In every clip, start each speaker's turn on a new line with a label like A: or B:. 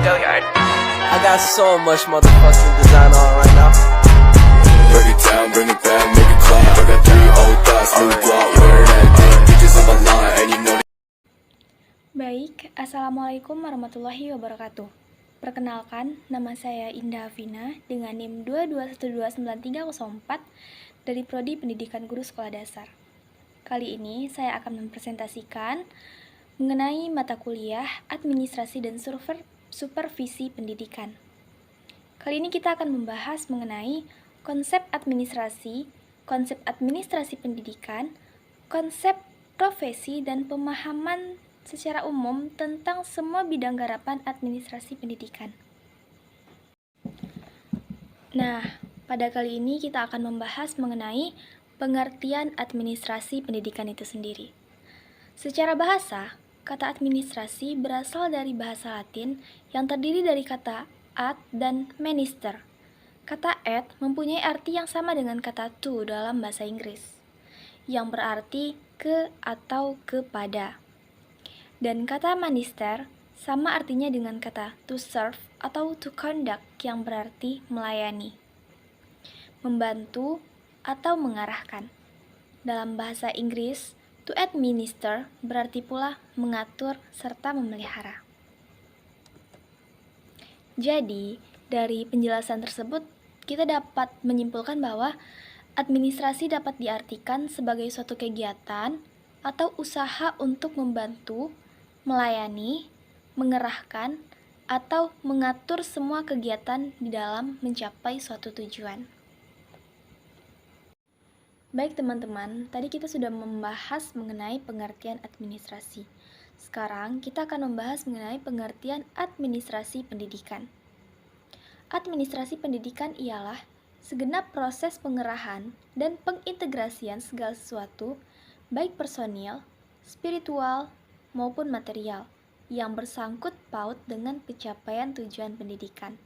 A: I got so much motherfucking design on right now.
B: Break it down, bring it back, make it clap. I got 3 old thoughts, new guap, wear that thing. Bitches on my line, and you know.
C: Baik, Assalamualaikum warahmatullahi wabarakatuh. Perkenalkan, nama saya Indah Afina dengan NIM 2212934 dari Prodi Pendidikan Guru Sekolah Dasar. Kali ini saya akan mempresentasikan mengenai mata kuliah Administrasi dan Supervisi Pendidikan. Kali ini kita akan membahas mengenai konsep administrasi pendidikan, konsep profesi, dan pemahaman secara umum tentang semua bidang garapan administrasi pendidikan. Nah, pada kali ini kita akan membahas mengenai pengertian administrasi pendidikan itu sendiri. Secara bahasa, kata administrasi berasal dari bahasa Latin yang terdiri dari kata ad dan minister. Kata ad mempunyai arti yang sama dengan kata to dalam bahasa Inggris, yang berarti ke atau kepada. Dan kata minister sama artinya dengan kata to serve atau to conduct yang berarti melayani, membantu atau mengarahkan. Dalam bahasa Inggris, to administer berarti pula mengatur serta memelihara. Jadi, dari penjelasan tersebut, kita dapat menyimpulkan bahwa administrasi dapat diartikan sebagai suatu kegiatan atau usaha untuk membantu, melayani, mengerahkan, atau mengatur semua kegiatan di dalam mencapai suatu tujuan. Baik teman-teman, tadi kita sudah membahas mengenai pengertian administrasi. Sekarang kita akan membahas mengenai pengertian administrasi pendidikan. Administrasi pendidikan ialah segenap proses pengerahan dan pengintegrasian segala sesuatu, baik personil, spiritual, maupun material, yang bersangkut paut dengan pencapaian tujuan pendidikan.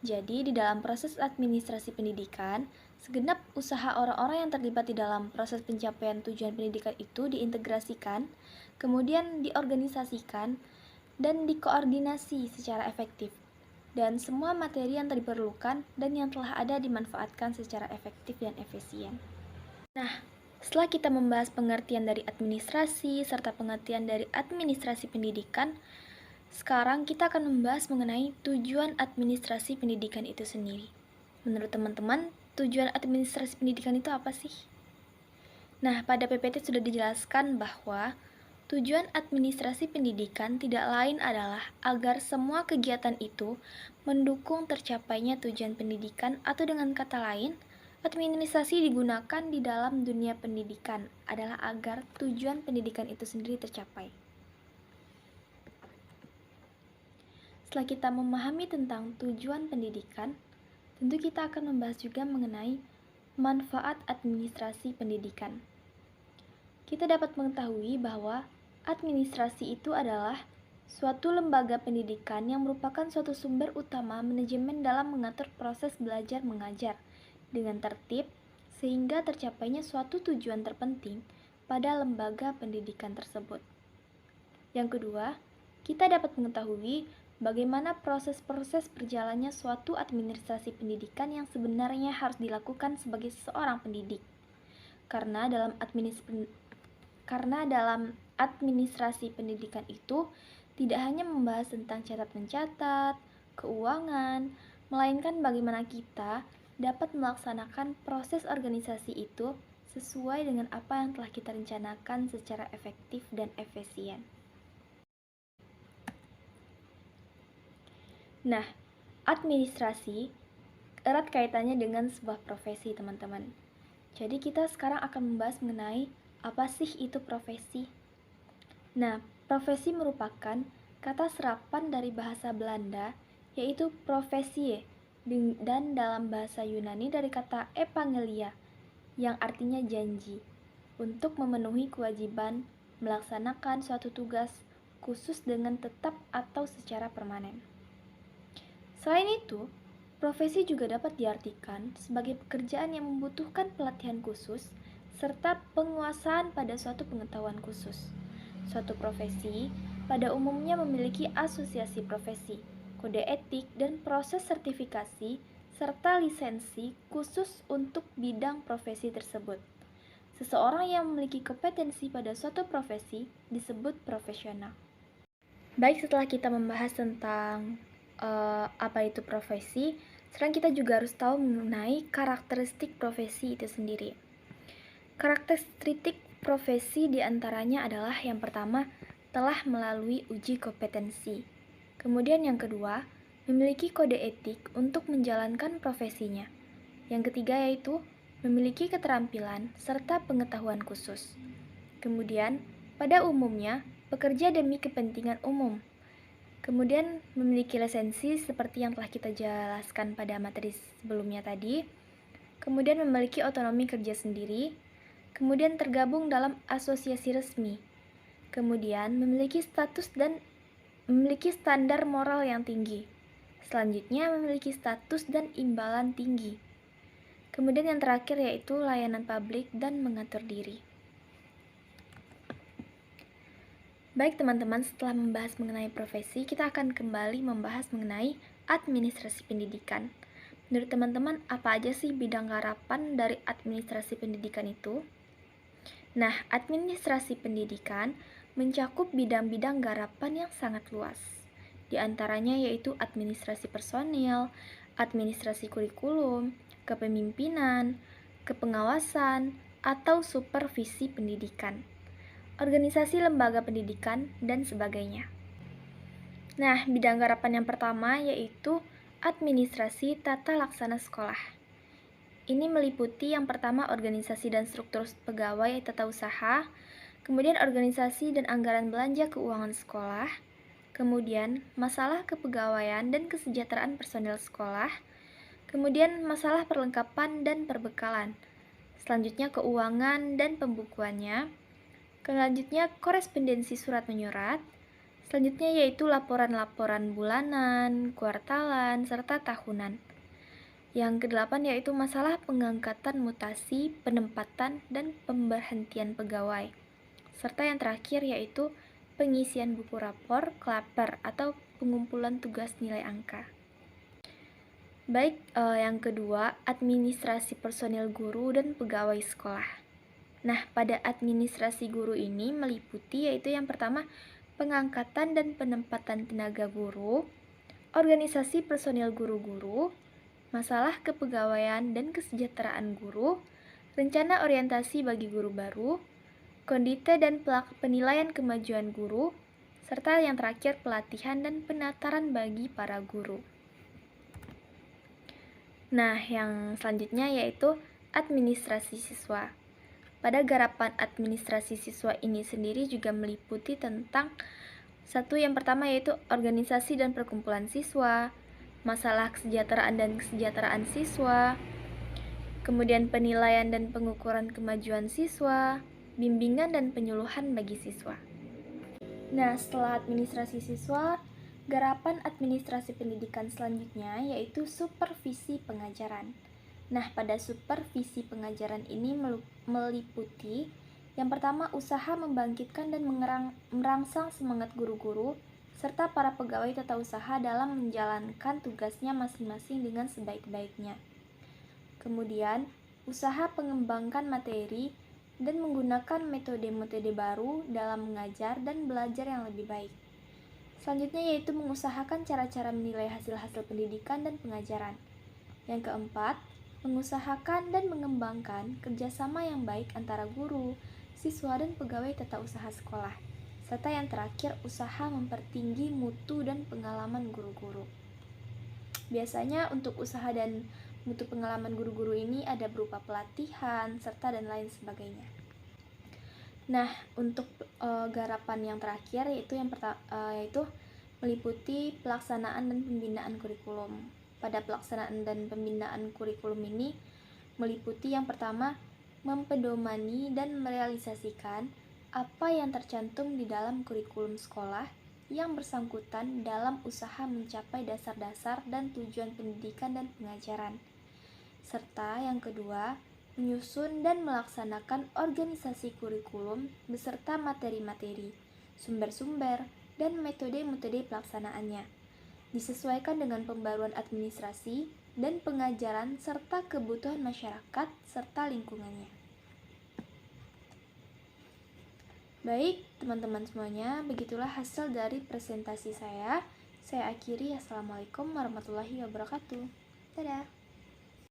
C: Jadi, di dalam proses administrasi pendidikan, segenap usaha orang-orang yang terlibat di dalam proses pencapaian tujuan pendidikan itu diintegrasikan, kemudian diorganisasikan, dan dikoordinasi secara efektif. Dan semua materi yang diperlukan dan yang telah ada dimanfaatkan secara efektif dan efisien. Nah, setelah kita membahas pengertian dari administrasi serta pengertian dari administrasi pendidikan, sekarang kita akan membahas mengenai tujuan administrasi pendidikan itu sendiri. Menurut teman-teman, tujuan administrasi pendidikan itu apa sih? Nah, pada PPT sudah dijelaskan bahwa tujuan administrasi pendidikan tidak lain adalah agar semua kegiatan itu mendukung tercapainya tujuan pendidikan, atau dengan kata lain, administrasi digunakan di dalam dunia pendidikan adalah agar tujuan pendidikan itu sendiri tercapai. Setelah kita memahami tentang tujuan pendidikan, tentu kita akan membahas juga mengenai manfaat administrasi pendidikan. Kita dapat mengetahui bahwa administrasi itu adalah suatu lembaga pendidikan yang merupakan suatu sumber utama manajemen dalam mengatur proses belajar mengajar dengan tertib sehingga tercapainya suatu tujuan terpenting pada lembaga pendidikan tersebut. Yang kedua, kita dapat mengetahui bagaimana proses-proses berjalannya suatu administrasi pendidikan yang sebenarnya harus dilakukan sebagai seorang pendidik. Karena dalam administrasi pendidikan itu tidak hanya membahas tentang catat-mencatat, keuangan, melainkan bagaimana kita dapat melaksanakan proses organisasi itu sesuai dengan apa yang telah kita rencanakan secara efektif dan efisien. Nah, administrasi erat kaitannya dengan sebuah profesi, teman-teman. Jadi kita sekarang akan membahas mengenai apa sih itu profesi. Nah, profesi merupakan kata serapan dari bahasa Belanda, yaitu profesie, dan dalam bahasa Yunani dari kata epangelia, yang artinya janji, untuk memenuhi kewajiban melaksanakan suatu tugas khusus dengan tetap atau secara permanen. Selain itu, profesi juga dapat diartikan sebagai pekerjaan yang membutuhkan pelatihan khusus serta penguasaan pada suatu pengetahuan khusus. Suatu profesi pada umumnya memiliki asosiasi profesi, kode etik, dan proses sertifikasi, serta lisensi khusus untuk bidang profesi tersebut. Seseorang yang memiliki kompetensi pada suatu profesi disebut profesional. Baik, setelah kita membahas tentang apa itu profesi, sekarang kita juga harus tahu mengenai karakteristik profesi itu sendiri. Karakteristik profesi diantaranya adalah yang pertama, telah melalui uji kompetensi. Kemudian yang kedua, memiliki kode etik untuk menjalankan profesinya. Yang ketiga yaitu memiliki keterampilan serta pengetahuan khusus. Kemudian, pada umumnya, bekerja demi kepentingan umum. Kemudian memiliki lisensi seperti yang telah kita jelaskan pada materi sebelumnya tadi. Kemudian memiliki otonomi kerja sendiri. Kemudian tergabung dalam asosiasi resmi. Kemudian memiliki status dan memiliki standar moral yang tinggi. Selanjutnya memiliki status dan imbalan tinggi. Kemudian yang terakhir yaitu layanan publik dan mengatur diri. Baik teman-teman, setelah membahas mengenai profesi, kita akan kembali membahas mengenai administrasi pendidikan. Menurut teman-teman, apa aja sih bidang garapan dari administrasi pendidikan itu? Nah, administrasi pendidikan mencakup bidang-bidang garapan yang sangat luas. Di antaranya yaitu administrasi personil, administrasi kurikulum, kepemimpinan, kepengawasan, atau supervisi pendidikan, organisasi lembaga pendidikan, dan sebagainya. Nah, bidang garapan yang pertama yaitu administrasi tata laksana sekolah. Ini meliputi yang pertama organisasi dan struktur pegawai tata usaha, kemudian organisasi dan anggaran belanja keuangan sekolah, kemudian masalah kepegawaian dan kesejahteraan personel sekolah, kemudian masalah perlengkapan dan perbekalan, selanjutnya keuangan dan pembukuannya, selanjutnya korespondensi surat menyurat, selanjutnya yaitu laporan-laporan bulanan, kuartalan, serta tahunan. Yang kedelapan yaitu masalah pengangkatan mutasi, penempatan, dan pemberhentian pegawai. Serta yang terakhir yaitu pengisian buku rapor, klaper, atau pengumpulan tugas nilai angka. Baik, yang kedua, administrasi personil guru dan pegawai sekolah. Nah, pada administrasi guru ini meliputi yaitu yang pertama, pengangkatan dan penempatan tenaga guru, organisasi personil guru-guru, masalah kepegawaian dan kesejahteraan guru, rencana orientasi bagi guru baru, kondite dan penilaian kemajuan guru, serta yang terakhir pelatihan dan penataran bagi para guru. Nah, yang selanjutnya yaitu administrasi siswa. Pada garapan administrasi siswa ini sendiri juga meliputi tentang satu yang pertama yaitu organisasi dan perkumpulan siswa, masalah kesejahteraan siswa, kemudian penilaian dan pengukuran kemajuan siswa, bimbingan dan penyuluhan bagi siswa. Nah, setelah administrasi siswa, garapan administrasi pendidikan selanjutnya yaitu supervisi pengajaran. Nah, pada supervisi pengajaran ini meliputi yang pertama, usaha membangkitkan dan merangsang semangat guru-guru serta para pegawai tata usaha dalam menjalankan tugasnya masing-masing dengan sebaik-baiknya. Kemudian, usaha mengembangkan materi dan menggunakan metode-metode baru dalam mengajar dan belajar yang lebih baik. Selanjutnya yaitu mengusahakan cara-cara menilai hasil-hasil pendidikan dan pengajaran. Yang keempat, mengusahakan dan mengembangkan kerjasama yang baik antara guru, siswa, dan pegawai tata usaha sekolah. Serta yang terakhir, usaha mempertinggi mutu dan pengalaman guru-guru. Biasanya untuk usaha dan mutu pengalaman guru-guru ini ada berupa pelatihan, serta dan lain sebagainya. Nah, untuk garapan yang terakhir yaitu yaitu meliputi pelaksanaan dan pembinaan kurikulum. Pada pelaksanaan dan pembinaan kurikulum ini meliputi yang pertama, mempedomani dan merealisasikan apa yang tercantum di dalam kurikulum sekolah yang bersangkutan dalam usaha mencapai dasar-dasar dan tujuan pendidikan dan pengajaran. Serta yang kedua, menyusun dan melaksanakan organisasi kurikulum beserta materi-materi, sumber-sumber, dan metode-metode pelaksanaannya. disesuaikan dengan pembaruan administrasi dan pengajaran serta kebutuhan masyarakat serta lingkungannya. Baik, teman-teman semuanya, begitulah hasil dari presentasi saya. Saya akhiri. Assalamualaikum warahmatullahi wabarakatuh. Dadah.